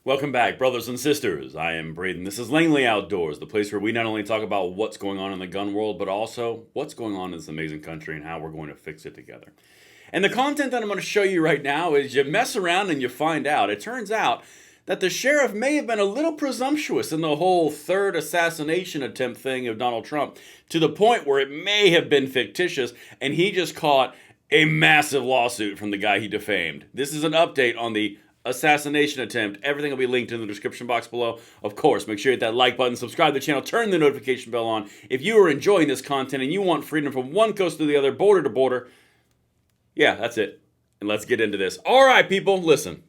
Welcome back, brothers and sisters. I am Braden. This is Langley Outdoors, the place where we not only talk about what's going on in the gun world, but also what's going on in this amazing country and how we're going to fix it together. And the content that I'm going to show you right now is you mess around and you find out. It turns out that the sheriff may have been a little presumptuous in the whole third assassination attempt thing of Donald Trump, to the point where it may have been fictitious, and he just caught a massive lawsuit from the guy he defamed. This is an update on the assassination attempt. Everything will be linked in the description box below. Of course, make sure you hit that like button, subscribe to the channel, turn the notification bell on. If you are enjoying this content and you want freedom from one coast to the other, border to border, yeah, that's it. And let's get into this. All right, people, listen.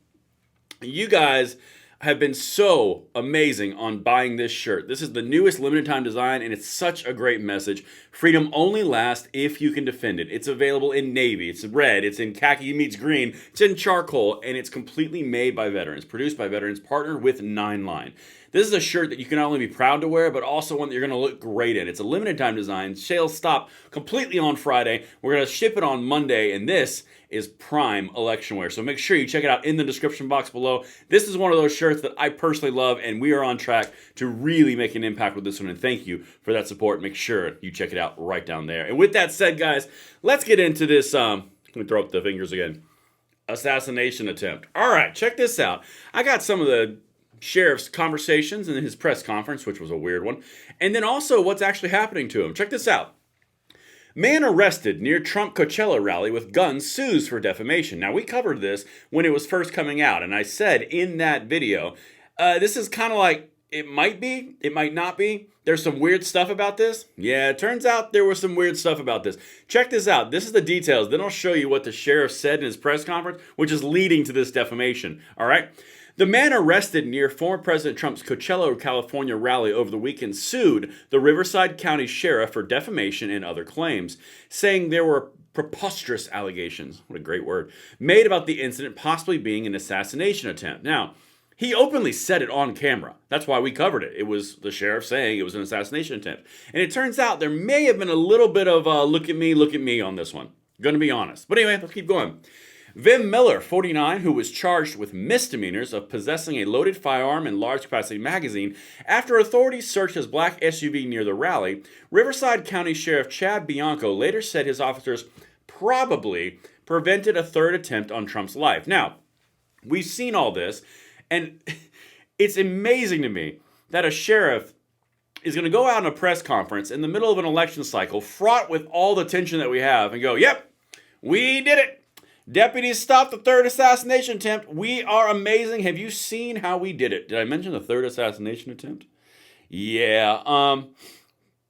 You guys have been so amazing on buying this shirt. This is the newest limited time design, and it's such a great message. Freedom only lasts if you can defend it. It's available in navy, it's red, it's in khaki meets green, it's in charcoal, and it's completely made by veterans, produced by veterans, partnered with 9line. This is a shirt that you can not only be proud to wear, but also one that you're going to look great in. It's a limited time design. Sales stop completely on Friday. We're going to ship it on Monday, and this is prime election wear. So make sure you check it out in the description box below. This is one of those shirts that I personally love, and we are on track to really make an impact with this one. And thank you for that support. Make sure you check it out right down there. And with that said, guys, let's get into this. Let me throw up the fingers again. Assassination attempt. All right, check this out. I got some of the sheriff's conversations in his press conference, which was a weird one, and then also what's actually happening to him. Check this out. Man arrested near Trump Coachella rally with guns sues for defamation. Now, we covered this when it was first coming out, and I said in that video, this is kind of like, it might be, it might not be. There's some weird stuff about this. Yeah, it turns out there was some weird stuff about this. Check this out. This is the details. Then I'll show you what the sheriff said in his press conference, which is leading to this defamation. All right? The man arrested near former President Trump's Coachella, California rally over the weekend sued the Riverside County Sheriff for defamation and other claims, saying there were preposterous allegations, what a great word, made about the incident possibly being an assassination attempt. Now, he openly said it on camera. That's why we covered it. It was the sheriff saying it was an assassination attempt. And it turns out there may have been a little bit of look at me on this one. Gonna be honest. But anyway, let's keep going. Vim Miller, 49, who was charged with misdemeanors of possessing a loaded firearm and large-capacity magazine after authorities searched his black SUV near the rally, Riverside County Sheriff Chad Bianco later said his officers probably prevented a third attempt on Trump's life. Now, we've seen all this, and it's amazing to me that a sheriff is going to go out in a press conference in the middle of an election cycle, fraught with all the tension that we have, and go, yep, we did it. Deputies stopped the third assassination attempt. We are amazing. Have you seen how we did it? Did I mention the third assassination attempt? Yeah.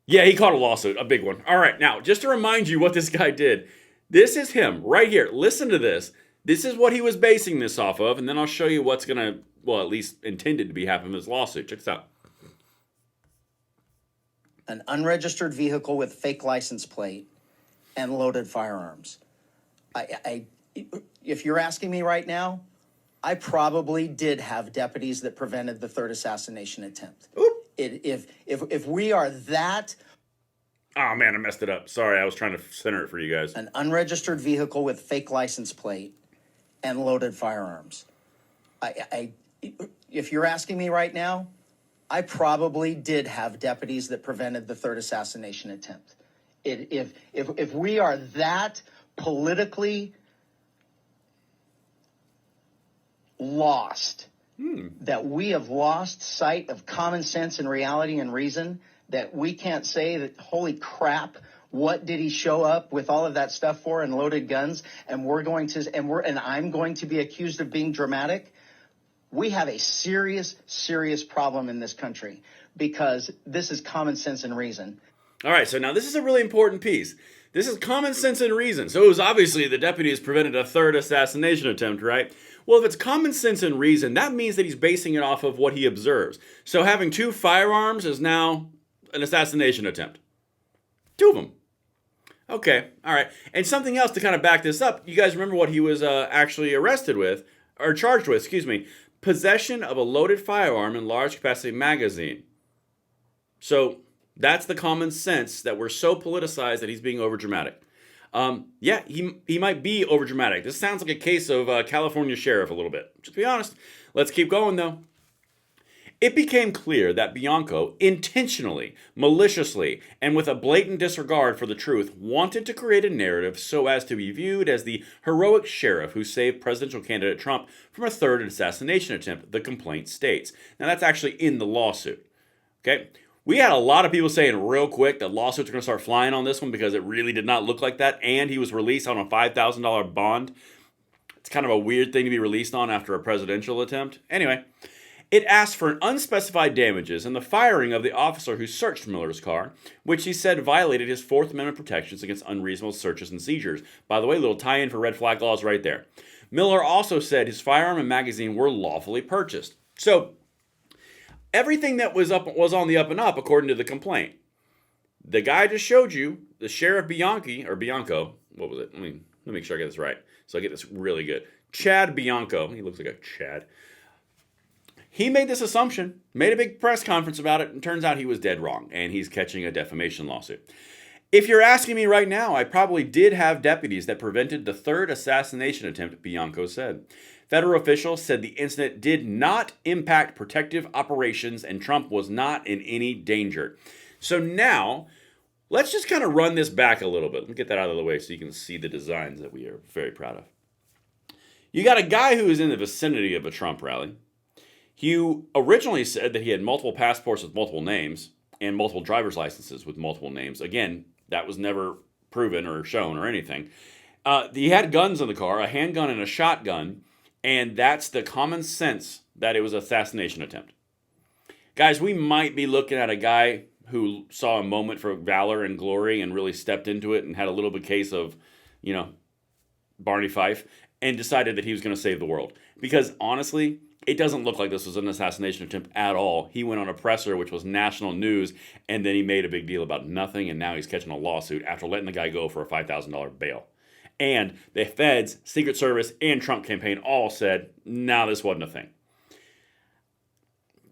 Yeah, he caught a lawsuit, a big one. All right, now, just to remind you what this guy did. This is him right here. Listen to this. This is what he was basing this off of, and then I'll show you what's going to, well, at least intended to be happening in this lawsuit. Check this out. An unregistered vehicle with fake license plate and loaded firearms. If you're asking me right now, I probably did have deputies that prevented the third assassination attempt. If we are that... Oh, man, I messed it up. Sorry, I was trying to center it for you guys. An unregistered vehicle with fake license plate and loaded firearms. If you're asking me right now, I probably did have deputies that prevented the third assassination attempt. If we are that politically lost, that we have lost sight of common sense and reality and reason, that we can't say that, holy crap, what did he show up with all of that stuff for and loaded guns, and I'm going to be accused of being dramatic. We have a serious, serious problem in this country, because this is common sense and reason. All right, so now this is a really important piece. This is common sense and reason. So it was obviously the deputies prevented a third assassination attempt, right? Well, if it's common sense and reason, that means that he's basing it off of what he observes. So having 2 firearms is now an assassination attempt. 2 of them. Okay, all right. And something else to kind of back this up. You guys remember what he was actually arrested with, or charged with, excuse me. Possession of a loaded firearm and large capacity magazine. So that's the common sense, that we're so politicized that he's being overdramatic. Yeah, he might be overdramatic. This sounds like a case of California sheriff a little bit. Just be honest. Let's keep going, though. It became clear that Bianco, intentionally, maliciously, and with a blatant disregard for the truth, wanted to create a narrative so as to be viewed as the heroic sheriff who saved presidential candidate Trump from a third assassination attempt, the complaint states. Now, that's actually in the lawsuit. Okay? We had a lot of people saying real quick that lawsuits are going to start flying on this one because it really did not look like that, and he was released on a $5,000 bond. It's kind of a weird thing to be released on after a presidential attempt. Anyway, it asked for an unspecified damages and the firing of the officer who searched Miller's car, which he said violated his Fourth Amendment protections against unreasonable searches and seizures. By the way, little tie-in for red flag laws right there. Miller also said his firearm and magazine were lawfully purchased. So, everything that was on the up and up according to the complaint. The guy I just showed you, the Sheriff Bianco, what was it? Let me make sure I get this right. So I get this really good. Chad Bianco, he looks like a Chad. He made this assumption, made a big press conference about it, and turns out he was dead wrong, and he's catching a defamation lawsuit. If you're asking me right now, I probably did have deputies that prevented the third assassination attempt, Bianco said. Federal officials said the incident did not impact protective operations and Trump was not in any danger. So now, let's just kind of run this back a little bit. Let me get that out of the way so you can see the designs that we are very proud of. You got a guy who is in the vicinity of a Trump rally. He originally said that he had multiple passports with multiple names and multiple driver's licenses with multiple names. Again, that was never proven or shown or anything. He had guns in the car, a handgun and a shotgun, and that's the common sense that it was an assassination attempt. Guys, we might be looking at a guy who saw a moment for valor and glory and really stepped into it and had a little bit case of, Barney Fife and decided that he was going to save the world. Because honestly, it doesn't look like this was an assassination attempt at all. He went on a presser, which was national news, and then he made a big deal about nothing, and now he's catching a lawsuit after letting the guy go for a $5,000 bail. And the feds, Secret Service, and Trump campaign all said, no, this wasn't a thing.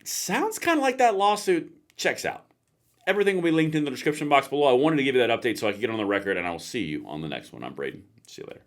Sounds kind of like that lawsuit checks out. Everything will be linked in the description box below. I wanted to give you that update so I could get on the record, and I will see you on the next one. I'm Braden. See you later.